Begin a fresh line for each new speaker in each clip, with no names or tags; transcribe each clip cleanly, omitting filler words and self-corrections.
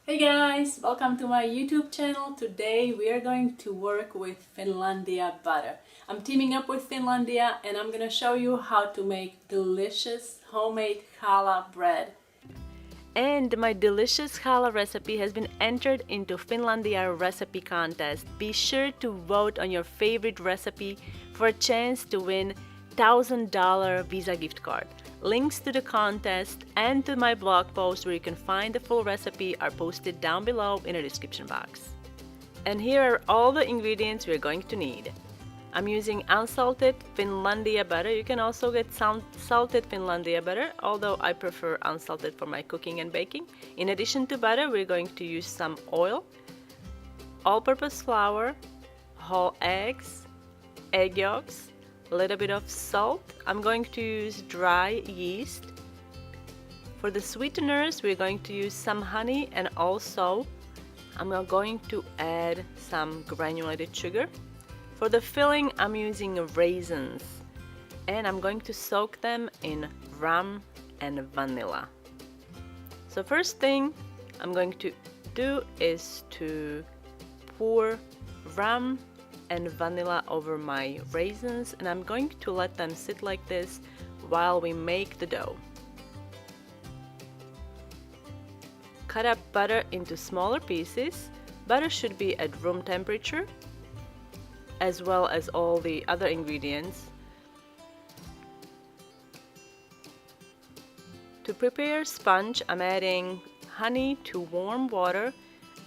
Hey guys, welcome to my YouTube channel. Today we are going to work with Finlandia butter. I'm teaming up with Finlandia and I'm gonna show you how to make delicious homemade challah bread.
And my delicious challah recipe has been entered into Finlandia recipe contest. Be sure to vote on your favorite recipe for a chance to win $1,000 Visa gift card. Links to the contest and to my blog post where you can find the full recipe are posted down below in the description box. And here are all the ingredients we're going to need. I'm using unsalted Finlandia butter. You can also get salted Finlandia butter, although I prefer unsalted for my cooking and baking. In addition to butter, we're going to use some oil, all-purpose flour, whole eggs, egg yolks, a little bit of salt. I'm going to use dry yeast. For the sweeteners, we're going to use some honey, and also I'm going to add some granulated sugar. For the filling, I'm using raisins, and I'm going to soak them in rum and vanilla. So first thing I'm going to do is to pour rum and vanilla over my raisins, and I'm going to let them sit like this while we make the dough. Cut up butter into smaller pieces. Butter should be at room temperature, as well as all the other ingredients. To prepare sponge, I'm adding honey to warm water,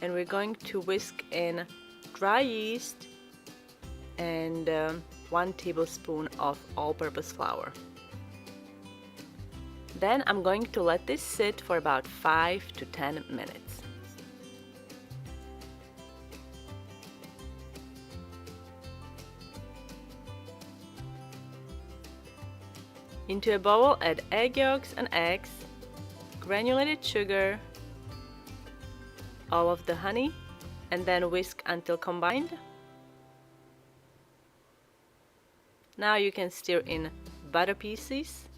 and we're going to whisk in dry yeast and 1 tablespoon of all-purpose flour. Then I'm going to let this sit for about 5 to 10 minutes. Into a bowl, add egg yolks and eggs, granulated sugar, all of the honey, and then whisk until combined. Now you can stir in butter pieces.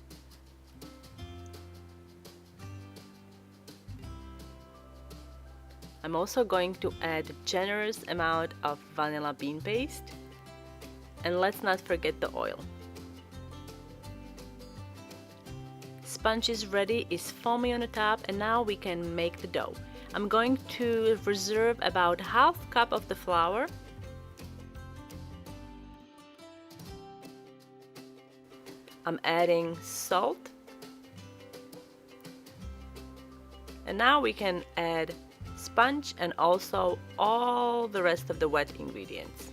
I'm also going to add a generous amount of vanilla bean paste, and let's not forget the oil. Sponge is ready, is foamy on the top, and now we can make the dough. I'm going to reserve about half cup of the flour. I'm adding salt, and now we can add sponge and also all the rest of the wet ingredients.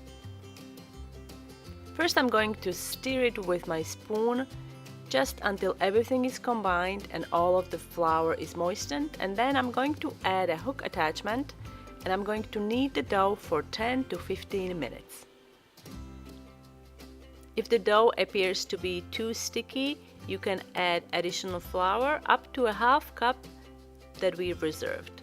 First, I'm going to stir it with my spoon just until everything is combined and all of the flour is moistened, and then I'm going to add a hook attachment, and I'm going to knead the dough for 10 to 15 minutes. If the dough appears to be too sticky, you can add additional flour up to a half cup that we reserved.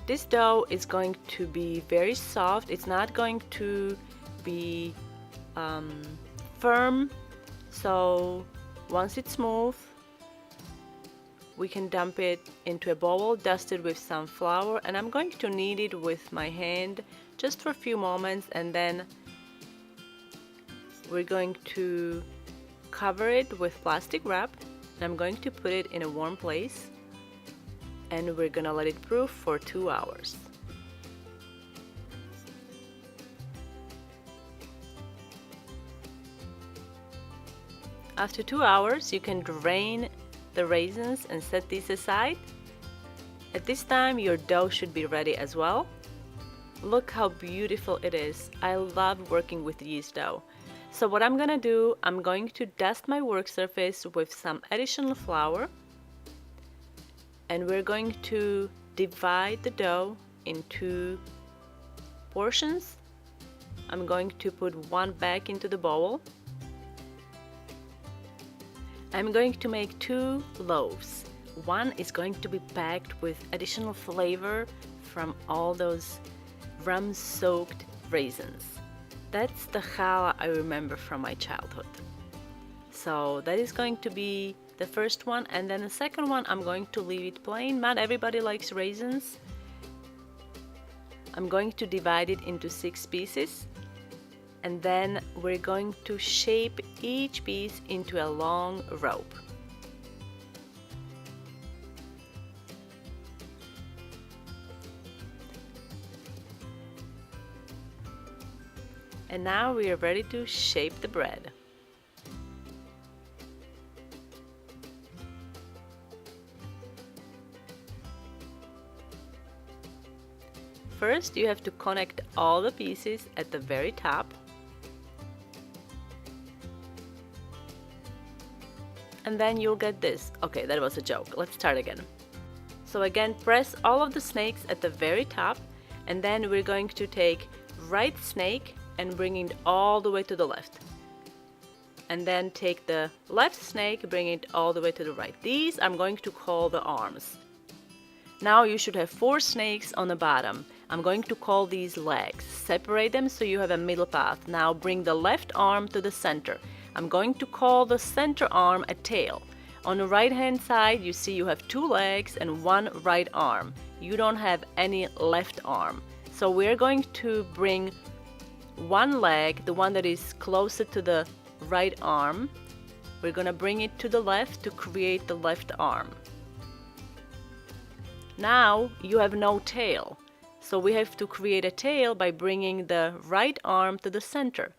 This dough is going to be very soft. It's not going to be firm, so once it's smooth, we can dump it into a bowl dusted with some flour, and I'm going to knead it with my hand just for a few moments, and then we're going to cover it with plastic wrap, and I'm going to put it in a warm place, and we're gonna let it proof for 2 hours. After 2 hours, you can drain the raisins and set these aside. At this time, your dough should be ready as well. Look how beautiful it is. I love working with yeast dough. So what I'm gonna do, I'm going to dust my work surface with some additional flour, and we're going to divide the dough into portions. I'm going to put one back into the bowl. I'm going to make 2 loaves. One is going to be packed with additional flavor from all those rum-soaked raisins. That's the challah I remember from my childhood. So that is going to be the first one, and then the second one I'm going to leave it plain. Not everybody likes raisins. I'm going to divide it into 6 pieces, and then we're going to shape each piece into a long rope. And now we are ready to shape the bread. First, you have to connect all the pieces at the very top. And then you'll get this. Okay, that was a joke. Let's start again. So again, press all of the snakes at the very top, and then we're going to take right snake and bring it all the way to the left. And then take the left snake, bring it all the way to the right. These I'm going to call the arms. Now you should have 4 snakes on the bottom. I'm going to call these legs. Separate them so you have a middle path. Now bring the left arm to the center. I'm going to call the center arm a tail. On the right hand side, you see you have 2 legs and 1 right arm. You don't have any left arm. So we're going to bring 1 leg, the one that is closer to the right arm. We're going to bring it to the left to create the left arm. Now you have no tail. So we have to create a tail by bringing the right arm to the center.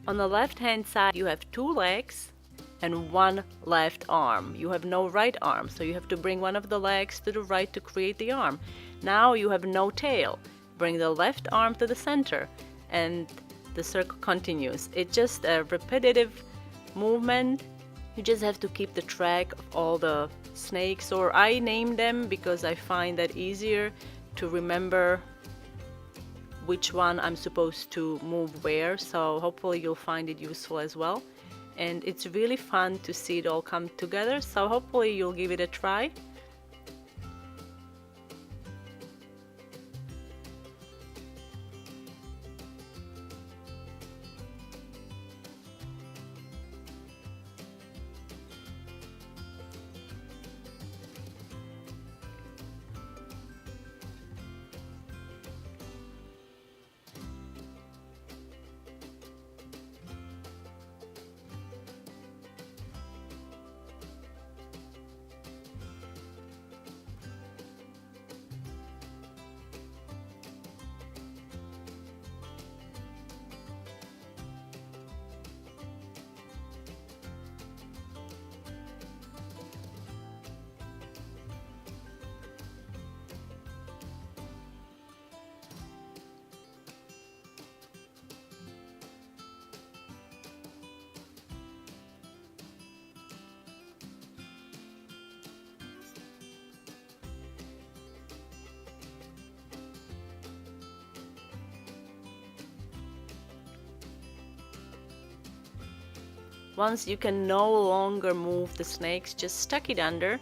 On the left hand side, you have 2 legs and 1 left arm. You have no right arm, so you have to bring one of the legs to the right to create the arm. Now you have no tail. Bring the left arm to the center, and the circle continues. It's just a repetitive movement. You just have to keep the track of all the snakes, or I name them because I find that easier to remember which one I'm supposed to move where, so hopefully you'll find it useful as well. And it's really fun to see it all come together, so hopefully you'll give it a try. Once you can no longer move the snakes, just tuck it under.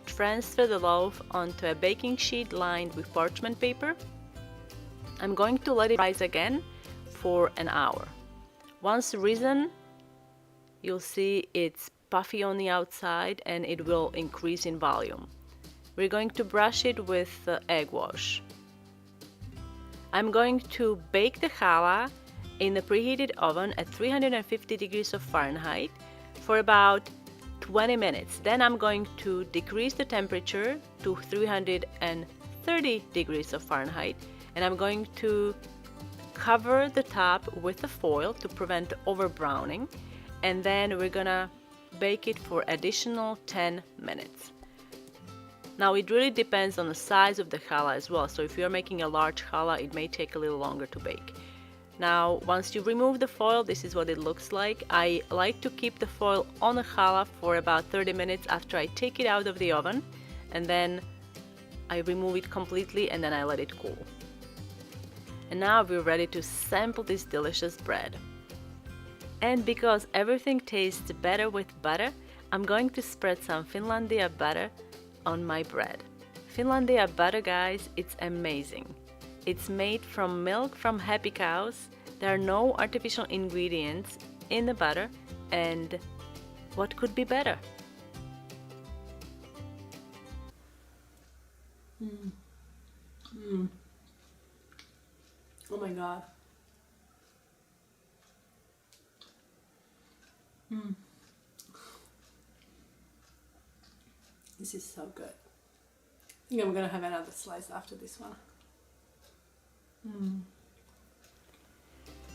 Transfer the loaf onto a baking sheet lined with parchment paper. I'm going to let it rise again for an hour. Once risen, you'll see it's puffy on the outside and it will increase in volume. We're going to brush it with egg wash. I'm going to bake the challah in the preheated oven at 350 degrees of Fahrenheit for about 20 minutes. Then I'm going to decrease the temperature to 330 degrees of Fahrenheit, and I'm going to cover the top with a foil to prevent over browning, and then we're gonna bake it for additional 10 minutes. Now it really depends on the size of the challah as well, so if you're making a large challah, it may take a little longer to bake. Now once you remove the foil, this is what it looks like. I like to keep the foil on the challah for about 30 minutes after I take it out of the oven, and then I remove it completely and then I let it cool. And now we're ready to sample this delicious bread. And because everything tastes better with butter, I'm going to spread some Finlandia butter on my bread. Finlandia butter, guys, it's amazing. It's made from milk from happy cows. There are no artificial ingredients in the butter, and what could be better?
Oh my god. This is so good. I think I'm gonna have another slice after this one.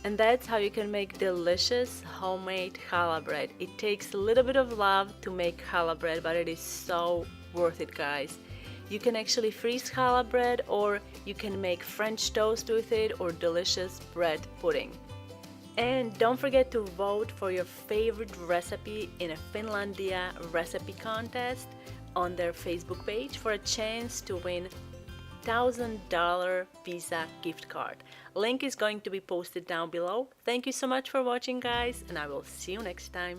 And that's how you can make delicious homemade challah bread. It takes a little bit of love to make challah bread, but it is so worth it, guys. You can actually freeze challah bread, or you can make French toast with it, or delicious bread pudding. And don't forget to vote for your favorite recipe in a Finlandia recipe contest on their Facebook page for a chance to win $1,000 Visa gift card. Link is going to be posted down below. Thank you so much for watching, guys, and I will see you next time.